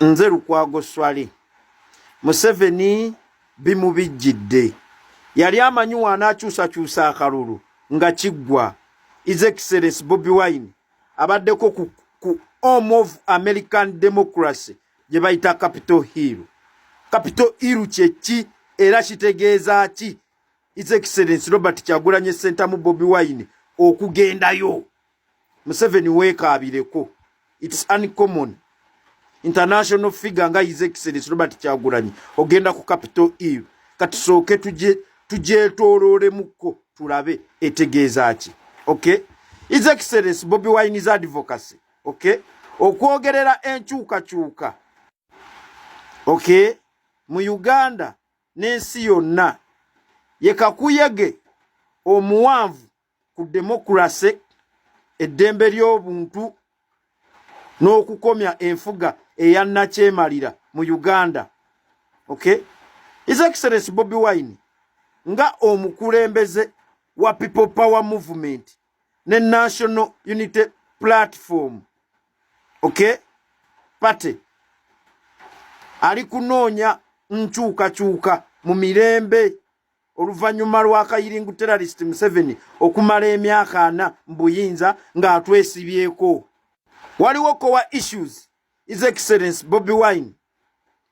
Nze Lukwago Swali. Museveni bimubijjidde. Yali amanyi wanaakyusa akalulu nga kiggwa. His Excellency Bobi Wine abaddeko ku Home of American Democracy gye bayita Capitol Hill. Capitol Hill kyeki era kitegeeza ki? His Excellency Robert Kyagulanyi Ssentamu Bobi Wine okugendayo. Museveni weekaabireko. It's uncommon. International figure nga His Excellency Robert Kyagulanyi ogenda ku Capitol Hill. Katusooke tugyetooloolemuko tulabe etegeeza ki. Okay? His Excellency Bobi Wine's advocacy. Okay? Okwogerera enkyukakyuka. Okay? Mu Uganda n'ensi yonna ye kakuyege omuwanvu ku demokrasi, eddembe ly'obuntu n'okukomya enfuga eya nnakyemalira mu Uganda. Okay? His Excellency Bobi Wine nga omukulembeze wa People Power Movement ne National Unity Platform. Okay? Party ali kunoonya nkyukakyuka mu mirembe oluvannyuma lw'akayiringu terrorist Museveni okumala emyaka 4 mbuyinza ng'atwesibyeko. Waliwo kowa issues His Excellency Bobi Wine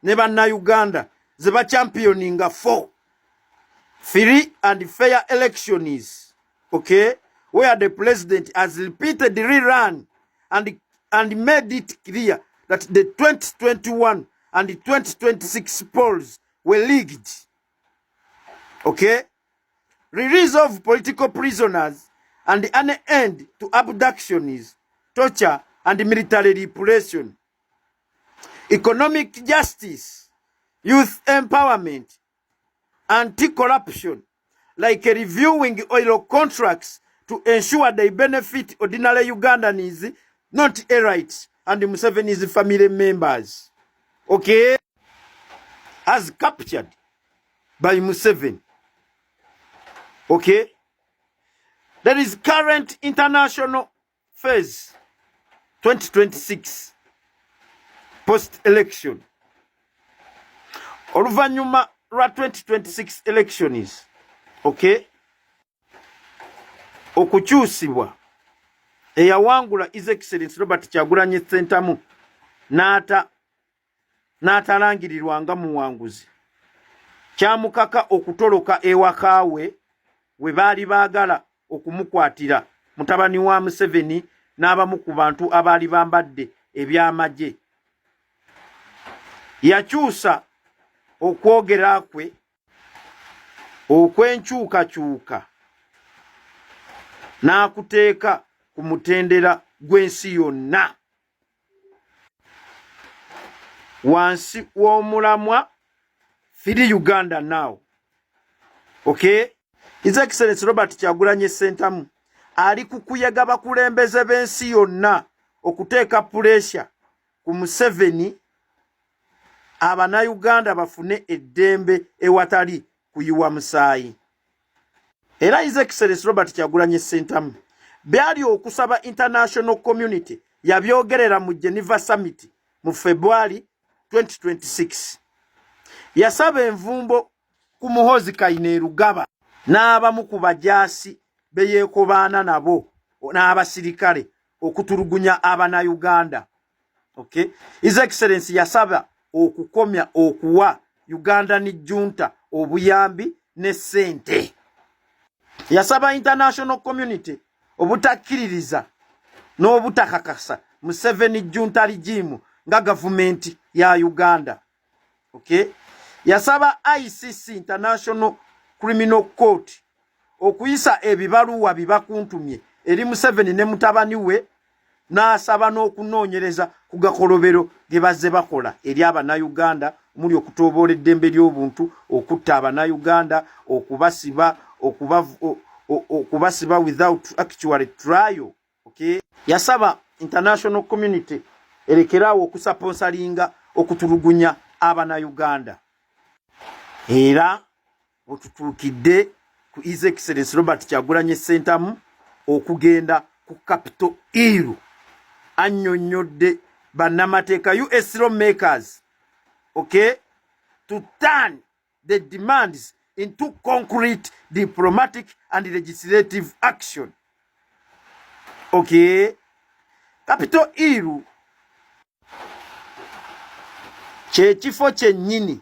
ne bannayuganda ze bachampioninga for free and fair elections. Okay? Where the president has repeatedly run and made it clear that the 2021 and the 2026 polls were rigged. Okay? Release of political prisoners and an end to abductions, torture, and military repression. Economic justice, youth empowerment, anti-corruption, like reviewing oil contracts to ensure they benefit ordinary Ugandans, not elites and Museveni's family members. Okay? As captured by Museveni. Okay? There is current international phase 2026 post-election. Oluvannyuma lwa 2026 elections. Okay? Okukyusibwa eyawangula His Excellency Robert Kyagulanyi Ssentamu n'atalangirirwanga muwanguzi. Kyamukaka okutoloka ewakaawe we baali baagala okumukwatira mutabani wa Museveni n'abamu ku bantu abaali bambadde ebyamagye. Yakyusa okwogera kwe okwenkyukakyuka n'akuteeka ku mutendera gw'ensi yonna wansi w'omulamwa Free Uganda Now. Okay? His Excellency Robert Kyagulanyi Ssentamu ali kukuyega bakulembeze b'ensi yonna okuteeka pressure ku Museveni Abannayuganda bafune eddembe ewatali kuyiwa musaayi. Era His Excellency Robert Kyagulanyi Ssentamu byali okusaba international community yabyogerera mu Geneva Summit mu February 2026. Yasaba envumbo ku Muhoozi Kainerugaba n'abamu ku bajaasi beyeekobaana nabo n'abasirikale okutulugunya Abannayuganda. Okay? His Excellency yasaba okukomya okuwa Uganda ni junta obuyambi ne sente. Yasaba international community obutakkiririza n'obutakakasa Museveni junta regime nga government ya Uganda. Okay? Yasaba ICC International Criminal Court okuyisa ebibaluwa bibakuntumye eri Museveni ne mutabani we n'asaba n'okunoonyereza ku gakolobero ge bazze bakola eri Abannayuganda omuli okutoboola eddembe ly'obuntu, okutta Abannayuganda, okubasiba without actual trial. Okay? Yasaba international community erekeraawo okusponsoringa okutulugunya Abannayuganda. Era otutuukidde ku His Excellency Robert Kyagulanyi Ssentamu okugenda ku Capitol Hill. Annyonnyodde bannamateeka US lawmakers, okay, to turn the demands into concrete diplomatic and legislative action. Okay, Capitol Hill kyekifo kyennyini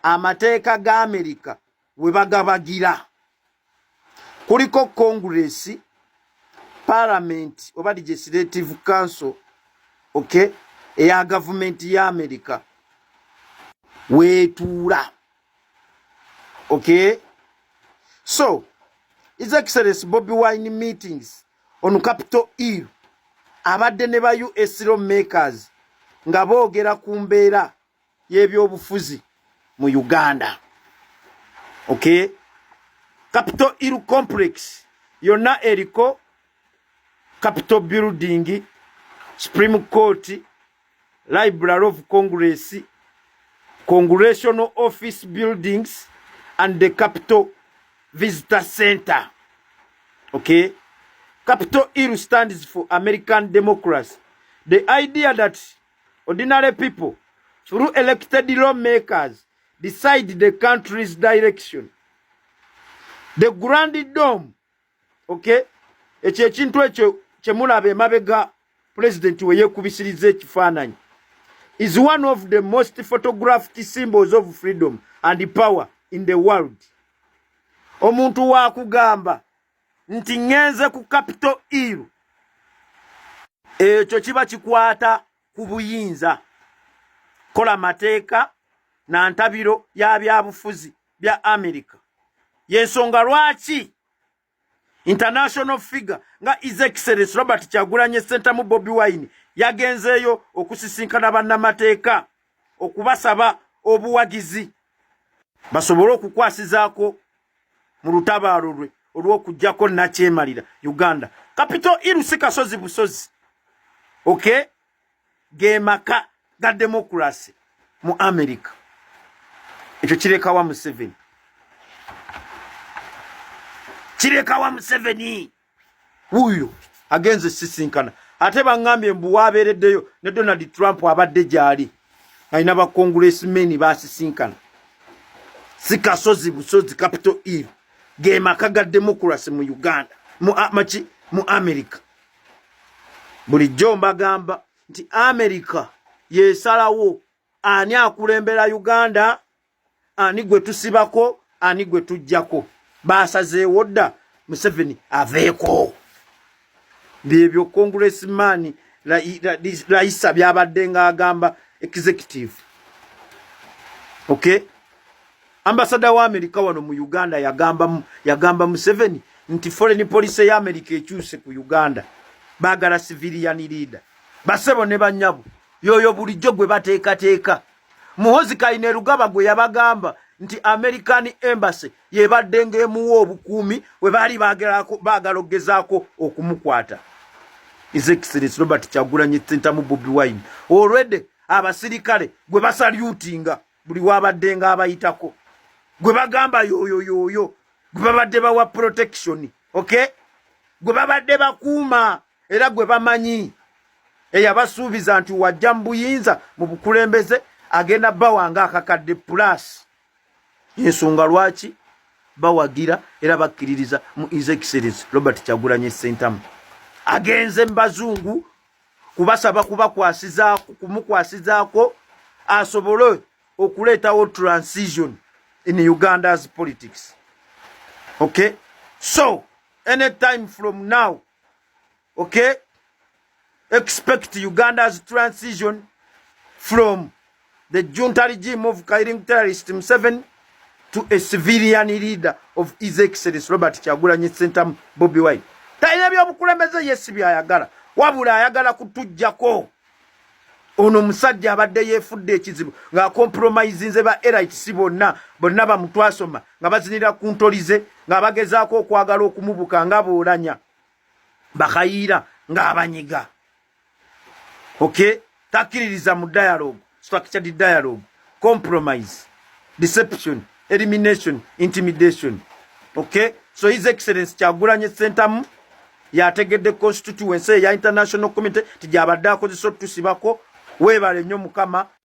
amateeka ga America we bagabagira. Kuliko Congress, Parliament oba Legislative Council, okay, eya government ya America wetuula. Okay, so His Excellency Bobi Wine meetings on Capitol Hill abadde ne ba US lawmakers nga boogera ku mbeera y'ebyobufuzi mu Uganda. Okay, Capitol Hill complex yonna eriko Capitol building, Supreme Court, Library of Congress, Congressional Office buildings, and the Capitol Visitor Center. Okay, Capitol Hill stands for American democracy. The idea that ordinary people, through elected lawmakers, decide the country's direction. The Grand Dome, okay, ekyo ekintu ekyo kyemulaba emabega president we yekubisiriza ekifaananyi, is one of the most photographed symbols of freedom and power in the world. Omuntu wa kugamba nti ngenze ku Capitol Hill, ekyo kiba kikwata ku buyinza, kola mateeka na ntabiro ya byabufuzi bya America. Yensonga lwaki international figure nga His Excellency Robert Kyagulanyi Ssentamu Bobi Wine yagenzeeyo okusisinkana bannamateeka okubasaba obuwagizi basobole okukwasizaako mu lutabaalo lwe olw'okuggyako nakyemalira Uganda. Capitol Hill si kasozi busozi, okay, ge maka ga democracy mu America. Ekyo kirekawa Museveni, kirekawa Museveni wuyo agenze sisinkana. Ate bangambye mbu wabeereddeyo ne Donald Trump abadde gyali alina ba congressmen basisinkana. Si kasozi busozi Capitol Hill ge maka ga democracy mu Uganda, mu America. Bulijjo mbagamba nti America yesalawo ani akulembera Uganda, ani gwe tusibako, ani gwe tujjako. Basazeewo dda Museveni aveeko. Byebyo congressman Raisa byabadde ng'agamba executive. Okay, ambassador wa America wano mu Uganda yagamba Museveni nti foreign policy ya America ekyuse ku Uganda, baagala civilian leader. Basebo ne banyabo yoyo bulijjo gwe bateekateeka. Muhoozi Kainerugaba gwe yabagamba nti American Embassy yebadde ng'emuwa obukuumi we baali baagala ogezaako okumukwata. His Excellency Robert Kyagulanyi Ssentamu Bobi Wine already abasirikale gwe basalutinga buli wabadde ng'abayitako, gwe bagamba yoyo gwe babadde bawa protection, okay, gwe babadde bakuuma era gwe bamanyi eyabasuubiza nti wajja mu buyinza mu bukulembeze agenda bawanga akakadde plus. Ensonga lwaki bawagira era bakkiririza mu His Excellency Robert Kyagulanyi Ssentamu agenze mbazungu kubasaba kumukwasizaako asobole okuleetawo transition in Uganda's politics. Okay, so anytime from now, okay, expect Uganda's transition from the junta regime of Kairing terrorist Museveni to a civilian leader of His Excellency Robert Kyagulanyi Ssentamu Bobi Wine. Talina byobukulembeze yesi byayagala, wabula ayagala kutujjako. Ono musajja abadde yeefudde ekizibu nga compromisinze ba elite si bonna bamutwasoma nga bazinira ku ntolize nga bagezaako okwagala okumubuka nga boolanya bakayiira nga abanyiga. Okay, takkiririza mu dialogue, structured dialogue, compromise, deception, elimination, intimidation. Okay, so His Excellency Kyagulanyi Ssentamu yategedde constituency ya international community tijabadde akozesa otusibako weebale nnyo mukama